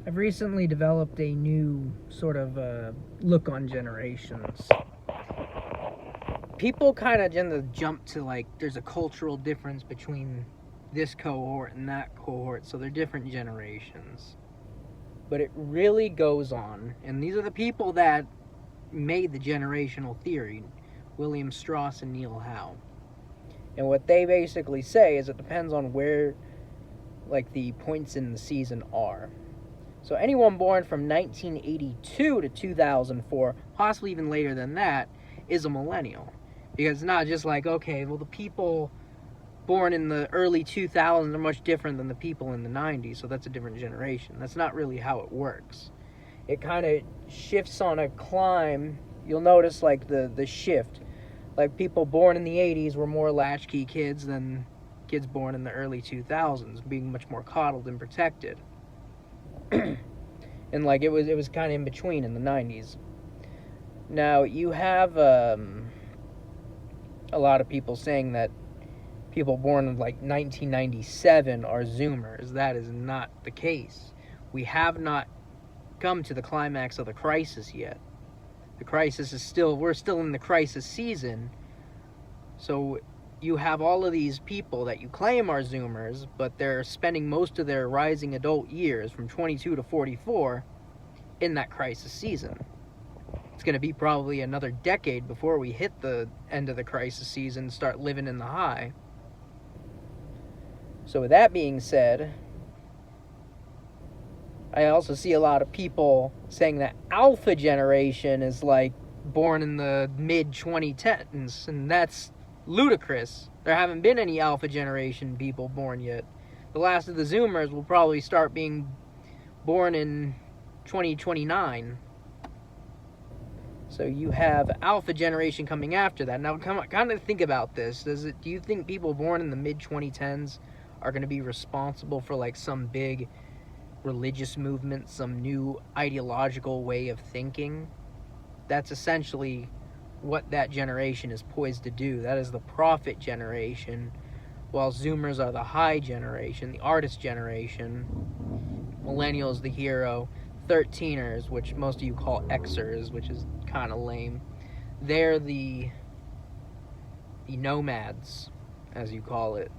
I've recently developed a new sort of look on generations. People kind of tend to jump to like there's a cultural difference between this cohort and that cohort, so they're different generations. But it really goes on, and these are the people that made the generational theory, William Strauss and Neil Howe. And what they basically say is it depends on where like the points in the season are. So anyone born from 1982 to 2004, possibly even later than that, is a millennial. Because it's not just like, okay, well, the people born in the early 2000s are much different than the people in the 90s, so that's a different generation. That's not really how it works. It kind of shifts on a climb. You'll notice like the shift. Like people born in the 80s were more latchkey kids than kids born in the early 2000s, being much more coddled and protected. And like it was kind of in between in the 90s. Now you have a lot of people saying that people born in like 1997 are Zoomers. That is not the case. We have not come to the climax of the crisis yet. The crisis is we're still in the crisis season. So you have all of these people that you claim are Zoomers, but they're spending most of their rising adult years from 22 to 44 in that crisis season. It's going to be probably another decade before we hit the end of the crisis season and start living in the high. So with that being said, I also see a lot of people saying that Alpha generation is like born in the mid 2010s, and that's ludicrous. There haven't been any Alpha generation people born yet. The last of the Zoomers will probably start being born in 2029. So you have Alpha generation coming after that. Now, kind of think about this. Do you think people born in the mid 2010s are going to be responsible for like some big religious movement, some new ideological way of thinking? That's essentially what that generation is poised to do. That is the prophet generation, while Zoomers are the high generation, the artist generation. Millennials, the hero. 13ers, which most of you call Xers, which is kind of lame. They're the nomads, as you call it.